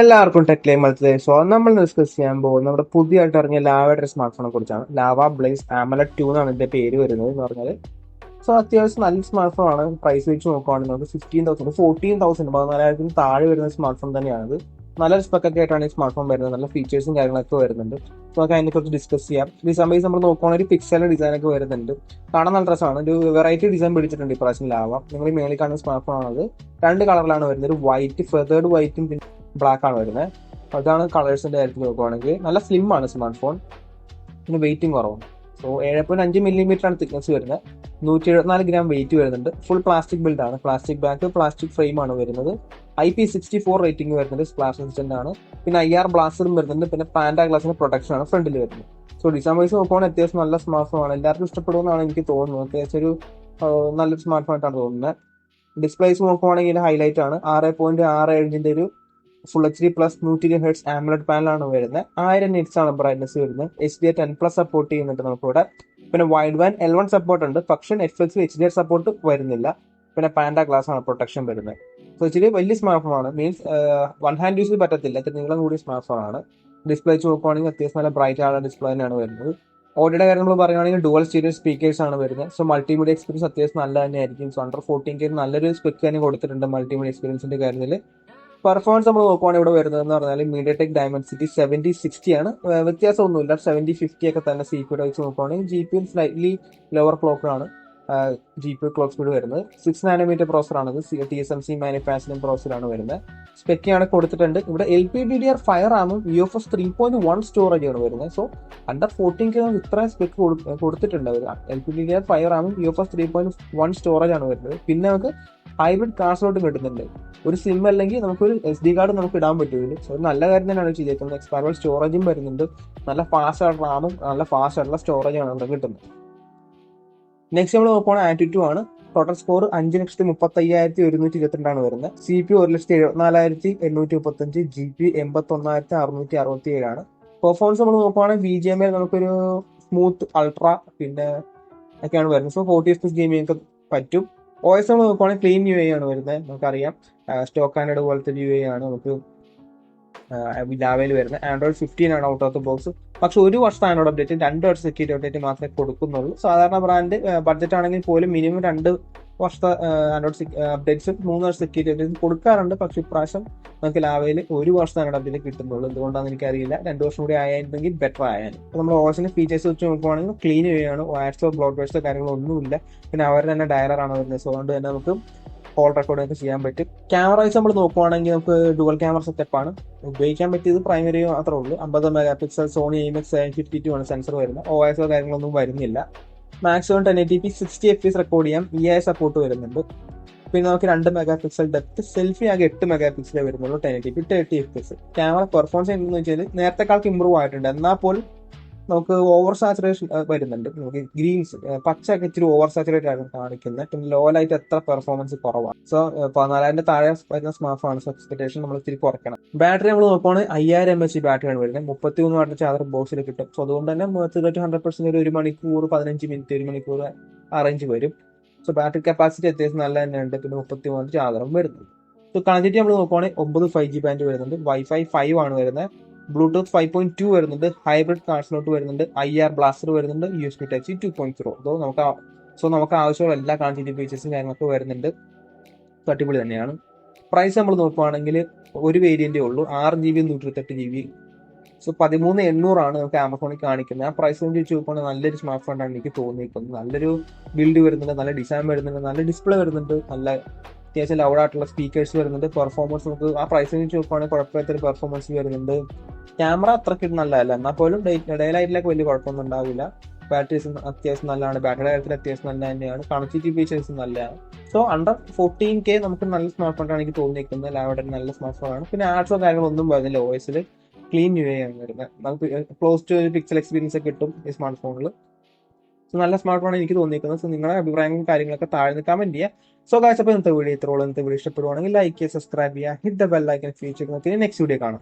എല്ലാവർക്കും tech ലൈമത്തെ. So നമ്മൾ discuss ചെയ്യാൻ പോകുന്നത് നമ്മുടെ പുതിയതായിട്ട് ഇറങ്ങിയ ലാവയുടെ സ്മാർട്ട് ഫോണെ കുറിച്ചാണ്. ലാവ ബ്ലേസ് ആമലറ്റ് 2 എന്നാണ് ഇതിന്റെ പേര് വരുന്നത് എന്ന് പറഞ്ഞാൽ. സോ അത്യാവശ്യം നല്ല സ്മാർട്ട് ഫോൺ ആണ്. പ്രൈസ് വെച്ച് നോക്കുവാണെങ്കിൽ നമുക്ക് 15,000 14,000 14,000 താഴെ വരുന്ന സ്മാർട്ട് ഫോൺ തന്നെയാണിത്. നല്ല സ്പെക്കൊക്കെ ആയിട്ടാണ് ഈ സ്മാർട്ട് ഫോൺ വരുന്നത്. നല്ല ഫീച്ചേഴ്സും കാര്യങ്ങളൊക്കെ വരുന്നുണ്ട്. സോ നമുക്ക് അതിനെ കുറിച്ച് ഡിസ്കസ് ചെയ്യാം. ഡിസൈൻ ബേസ് നമ്മൾ നോക്കുവാണെങ്കിൽ പിക്സലിന്റെ ഡിസൈൻ ഒക്കെ വരുന്നുണ്ട്. കാണാൻ നല്ല രസമാണ്. ഒരു വെറൈറ്റി ഡിസൈൻ പിടിച്ചിട്ടുണ്ട് ഇപ്രാവശ്യം ലാവ. നിങ്ങൾ ഈ മേളിൽ കാണുന്ന സ്മാർട്ട് ഫോൺ ആണത്. രണ്ട് കളറിലാണ് വരുന്നത്. ഒരു വൈറ്റ് ഫെതേർഡ് വൈറ്റും ബ്ലാക്ക് ആണ് വരുന്നത്. അതാണ് കളേഴ്സിന്റെ കാര്യത്തിൽ നോക്കുവാണെങ്കിൽ. നല്ല സ്ലിം ആണ് സ്മാർട്ട് ഫോൺ. പിന്നെ വെയിറ്റും കുറവാണ്. സോ 7.5 mm ആണ് തിക്നെസ് വരുന്നത്. 174 ഗ്രാം വെയിറ്റ് വരുന്നുണ്ട്. ഫുൾ പ്ലാസ്റ്റിക് ബിൽഡ് ആണ്. പ്ലാസ്റ്റിക് ബാക്ക്, പ്ലാസ്റ്റിക് ഫ്രെയിം ആണ് വരുന്നത്. IP64 റേറ്റിംഗ് വരുന്നുണ്ട്. സ്പ്ലാഷ് റെസിസ്റ്റന്റ് ആണ്. പിന്നെ IR ബ്ലാസ്റ്ററും വരുന്നുണ്ട്. പിന്നെ പാൻഡ ഗ്ലാസിന്റെ പ്രൊട്ടക്ഷൻ ആണ് ഫ്രണ്ടിൽ വരുന്നത്. സോ ഡിസൈൻ വൈസ് നോക്കുവാണെങ്കിൽ അത്യാവശ്യം നല്ല സ്മാർട്ട് ഫോൺ ആണ്. എല്ലാവർക്കും ഇഷ്ടപ്പെടുമെന്നാണ് എനിക്ക് തോന്നുന്നത്. അത്യാവശ്യം ഒരു നല്ലൊരു സ്മാർട്ട് ഫോൺ ആയിട്ടാണ് തോന്നുന്നത്. ഡിസ്പ്ലേസ് നോക്കുവാണെങ്കിൽ ഹൈലൈറ്റ് ആണ്. 6.67 ഒരു full HD plus 120 Hz AMOLED പാനലാണ് വരുന്നത്. 1000 നിറ്റ്സ് ആണ് ബ്രൈറ്റ്നസ് വരുന്നത്. HDR10+ സപ്പോർട്ട് ചെയ്യുന്നുണ്ട് നമുക്കിവിടെ. പിന്നെ വൈഡ് ബാൻഡ് L1 സപ്പോർട്ട് ഉണ്ട്, പക്ഷേ നെറ്റ്ഫ്ലിക്സിൽ HDR സപ്പോർട്ട് വരുന്നില്ല. പിന്നെ പാൻഡ ഗ്ലാസ് ആണ് പ്രൊട്ടക്ഷൻ വരുന്നത്. സോ ഇച്ചിരി വലിയ സ്മാർട്ട് ഫോൺ ആണ്. മീൻസ് വൺ ഹാൻഡ് യൂസിൽ പറ്റത്തില്ല. ഇത്ര നീളം കൂടിയ സ്മാർട്ട് ഫോൺ ആണ്. ഡിസ്പ്ലേ വെച്ച് നോക്കുവാണെങ്കിൽ അത്യാവശ്യം നല്ല ബ്രൈറ്റ് ആണ് ഡിസ്പ്ലേ തന്നെയാണ് വരുന്നത്. ഓഡിയോയുടെ കാര്യം നമ്മൾ പറയുകയാണെങ്കിൽ ഡുവൽ സ്റ്റീരിയോ സ്പീക്കേഴ്സ് ആണ് വരുന്നത്. സോ മൾട്ടിമീഡിയ എക്സ്പീരിയൻസ് അത്യാവശ്യം നല്ല തന്നെയായിരിക്കും. സോ അണ്ടർ 14K നല്ലൊരു സ്പെക്ക് തന്നെ കൊടുത്തിട്ടുണ്ട് മൾട്ടിമീഡിയ എക്സ്പീരിയൻസിന്റെ കാര്യത്തിൽ. പെർഫോമൻസ് നമ്മൾ നോക്കുവാണെങ്കിൽ ഇവിടെ വരുന്നതെന്ന് പറഞ്ഞാൽ MediaTek Dimensity 7060 ആണ്. വ്യത്യാസമൊന്നുമില്ല. 7050 ഒക്കെ തന്നെ CPU വെച്ച് നോക്കുവാണെങ്കിൽ GPU സ്ലൈറ്റ്ലി ലോവർ ക്ലോക്ക് ആണ്. GPU ക്ലോക്ക് സ്പീഡ് വരുന്നത് 6 nm പ്രോസർ ആണ്. TSMC മാനുഫാക്ചറിംഗ് പ്രോസർ ആണ് വരുന്നത്. സ്പെക്കാണ് കൊടുത്തിട്ടുണ്ട്. ഇവിടെ LPDDR5 റാമും UFS 3.1 സ്റ്റോറേജ് ആണ് വരുന്നത്. സോ അണ്ടർ 14K ഇത്ര സ്പെക്ക് കൊടുത്തിട്ടുണ്ട് അവർ. LPDDR5 റാമും UFS 3.1 സ്റ്റോറേജ് ആണ് വരുന്നത്. പിന്നെ നമുക്ക് ഹൈബ്രിഡ് കാർ സ്ലോട്ട് കിട്ടുന്നുണ്ട്. ഒരു സിം അല്ലെങ്കിൽ നമുക്കൊരു SD കാർഡ് നമുക്ക് ഇടാൻ പറ്റും. സോ നല്ല കാര്യം തന്നെയാണ് ചെയ്തേക്കുന്നത്. എക്സ്പാൻഡബിൾ സ്റ്റോറേജും വരുന്നുണ്ട്. നല്ല ഫാസ്റ്റ് ആയിട്ടുള്ള റാമും നല്ല ഫാസ്റ്റ് ആയിട്ടുള്ള സ്റ്റോറേജ് ആണ് ഇവിടെ കിട്ടുന്നത്. നെക്സ്റ്റ് നമ്മൾ നോക്കുവാണെങ്കിൽ ആറ്റിറ്റ്യൂ ആണ്. ടോട്ടൽ സ്കോർ 5,35,122 ആണ് വരുന്നത്. CPU 1,74,835, GPU 81,667 ആണ്. പെർഫോമൻസ് നമ്മൾ നോക്കുവാണെങ്കിൽ BGMI നമുക്കൊരു സ്മൂത്ത് അൾട്ര പിന്നെ ഒക്കെയാണ് വരുന്നത്. സോ 40 FPS ഗെയിമിംഗ് ഒക്കെ പറ്റും. OS നമ്മൾ നോക്കുവാണെങ്കിൽ ക്ലീൻ UI ആണ് വരുന്നത്. നമുക്കറിയാം സ്റ്റോക്ക് ആൻഡ്രോയിഡ് പോലത്തെ UI ആണ് നമുക്ക് ലാവയിൽ വരുന്നത്. Android 15 ആണ് ഔട്ട് ഓഫ് ദ ബോക്സ്. പക്ഷെ ഒരു വർഷത്തെ ആൻഡ്രോയിഡ് അപ്ഡേറ്റ്, 2 വർഷം സെക്യൂരിറ്റി അപ്ഡേറ്റ് മാത്രമേ കൊടുക്കുന്നുള്ളൂ. സാധാരണ ബ്രാൻഡ് ബഡ്ജറ്റ് ആണെങ്കിൽ പോലും മിനിമം 2 വർഷത്തെ ആൻഡ്രോയിഡ് അപ്ഡേറ്റ്സും 3 വർഷം സെക്യൂരിറ്റി അപ്ഡേറ്റ്സും കൊടുക്കാറുണ്ട്. പക്ഷെ ഇപ്രാവശ്യം നമുക്ക് ലാവയിൽ ഒരു വർഷത്തെ ആൻഡ്രോയിഡ് അപ്ഡേറ്റ് കിട്ടുന്നുള്ളൂ. എന്തുകൊണ്ടാണെന്ന് എനിക്കറിയില്ല. 2 വർഷം കൂടി ആയിരുന്നെങ്കിൽ ബെറ്റർ ആയാലും. അപ്പോൾ നമ്മൾ OSന്റെ ഫീച്ചേഴ്സ് വെച്ച് നോക്കുവാണെങ്കിൽ ക്ലീൻ UI ആണ്. വാട്സോ ബ്ലോഡ് ബേഴ്സോ കാര്യങ്ങളൊന്നുമില്ല. പിന്നെ അവർ തന്നെ ഡയലറാണ് വരുന്നത്. സോ അതുകൊണ്ട് തന്നെ നമുക്ക് കോൾ റെക്കോർഡിംഗ് ഒക്കെ ചെയ്യാൻ പറ്റും. ക്യാമറ വൈസ് നമ്മൾ നോക്കുവാണെങ്കിൽ നമുക്ക് ഡുവൽ ക്യാമറ സെറ്റപ്പ് ആണ്. ഉപയോഗിക്കാൻ പറ്റിയത് പ്രൈമറി മാത്രമേ ഉള്ളൂ. 50 MP സോണി IMX 752 ആണ് സെൻസർ വരുന്നത്. OS കാര്യങ്ങളൊന്നും വരുന്നില്ല. മാക്സിമം 1080p 60 FPS റെക്കോർഡ് ചെയ്യാം. EI സപ്പോർട്ട് വരുന്നുണ്ട്. പിന്നെ നമുക്ക് 2 MP ഡെപ്ത്, സെൽഫി ആകെ 8 MP വരുന്നുള്ളൂ. 1080p 30 FPS. ക്യാമറ പെർഫോമൻസ് എന്താണെന്ന് വെച്ചാൽ നേരത്തെക്കാൾക്ക് ഇമ്പ്രൂവ് ആയിട്ടുണ്ട്. എന്നാൽ പോലും നമുക്ക് ഓവർ സാച്ചുറേഷൻ വരുന്നുണ്ട്. നമുക്ക് ഗ്രീൻസ് പച്ചയൊക്കെ ഇച്ചിരി ഓവർ സാച്ചുറേറ്റ് ആണ് കാണിക്കുന്നത്. പിന്നെ ലോ ലൈറ്റ് എത്ര പെർഫോമൻസ് കുറവാണ്. സോ 14,000 താഴെ വരുന്ന സ്മാർട്ട് ഫോൺ എക്സ്പെക്ടേഷൻ നമ്മൾ ഇച്ചിരി കുറയ്ക്കണം. ബാറ്ററി നമ്മൾ നോക്കുവാണെങ്കിൽ 5000 mAh ബാറ്ററിയാണ് വരുന്നത്. 33 വാട്ട് ചാർജർ ബോക്സിൽ കിട്ടും. സോ അതുകൊണ്ട് തന്നെ 100% ഒരു മണിക്കൂർ 15 മിനിറ്റ് 1 മണിക്കൂർ ആ റേഞ്ച് വരും. സോ ബാറ്ററി കപ്പാസിറ്റി അത്യാവശ്യം നല്ല തന്നെയുണ്ട്. പിന്നെ 33 ചാർജറും വരുന്നത്. സോ കണക്ടിവിറ്റി നമ്മൾ നോക്കുവാണെങ്കിൽ 9 5G ബാൻഡ് വരുന്നുണ്ട്. Wi-Fi 5 ആണ് വരുന്നത്. ബ്ലൂടൂത്ത് 5.2 വരുന്നുണ്ട്. ഹൈബ്രിഡ് കാർ സ്ലോട്ട് വരുന്നുണ്ട്. IR ബ്ലാസ്റ്റർ വരുന്നുണ്ട്. USB Type-C 2.0. നമുക്ക് ആവശ്യമുള്ള എല്ലാ കണക്ടിവിറ്റി ഫീച്ചേഴ്സും കാര്യങ്ങളൊക്കെ വരുന്നുണ്ട്. അടിപൊളി തന്നെയാണ്. പ്രൈസ് നമ്മൾ നോക്കുവാണെങ്കിൽ ഒരു വേരിയന്റേ ഉള്ളൂ. 6GB 128GB. സോ 13,800 ആണ് നമുക്ക് ആമസോണിൽ കാണിക്കുന്നത്. ആ പ്രൈസ് കൊണ്ട് വെച്ച് നോക്കുവാണെങ്കിൽ നല്ലൊരു സ്മാർട്ട് ഫോൺ ആണ് എനിക്ക് തോന്നിയിരിക്കുന്നത്. നല്ലൊരു ബിൽഡ് വരുന്നുണ്ട്, നല്ല ഡിസൈൻ വരുന്നുണ്ട്, നല്ല ഡിസ്പ്ലേ വരുന്നുണ്ട്, നല്ല അത്യാവശ്യം ലൗഡ് ആയിട്ടുള്ള സ്പീക്കേഴ്സ് വരുന്നുണ്ട്. പെർഫോമൻസ് നമുക്ക് ആ പ്രൈസ് വെച്ച് നോക്കുവാണെങ്കിൽ കുഴപ്പമില്ലാത്തൊരു പെർഫോമൻസ് വരുന്നുണ്ട്. ക്യാമറ അത്രയ്ക്ക് നല്ലതല്ല, എന്നാൽ പോലും ഡേ ലൈറ്റിലൊക്കെ വലിയ കുഴപ്പമൊന്നും ഉണ്ടാവില്ല. ബാറ്ററീസ് അത്യാവശ്യം നല്ലതാണ്. ബാറ്ററി കാര്യത്തിൽ അത്യാവശ്യം നല്ല തന്നെയാണ്. കണക്ടിവിറ്റി ഫീച്ചേഴ്സ് നല്ലതാണ്. സോ അണ്ടർ 14K നമുക്ക് നല്ല സ്മാർട്ട് ഫോൺ ആണ് എനിക്ക് തോന്നിയിരിക്കുന്നത്. ലാവയുടെ നല്ല സ്മാർട്ട് ഫോൺ ആണ്. പിന്നെ ആഡ്സോ കാര്യങ്ങളൊന്നും വരുന്നില്ല. OSൽ ക്ലീൻ UI ആണ് വരുന്നത്. നമുക്ക് ക്ലോസ് ടു പിക്സൽ എക്സ്പീരിയൻസ് ഒക്കെ കിട്ടും ഈ സ്മാർട്ട് ഫോണിൽ. സോ നല്ല സ്മാർട്ട് ഫോൺ എനിക്ക് തോന്നിയിരിക്കുന്നത്. സോ നിങ്ങളുടെ അഭിപ്രായങ്ങളും കാര്യങ്ങളൊക്കെ താഴെ കമന്റ് ചെയ്യുക. സോ ഗായ്സ്, അപ്പോൾ ഇന്നത്തെ വീഡിയോ ഇത്രയോളം. ഇന്നത്തെ വീഡിയോ ഇഷ്ടപ്പെടുവാണെങ്കിൽ ലൈക്ക് ചെയ്യുക, സബ്സ്ക്രൈബ് ചെയ്യുക, hit the bell icon feature. Next video കാണാം.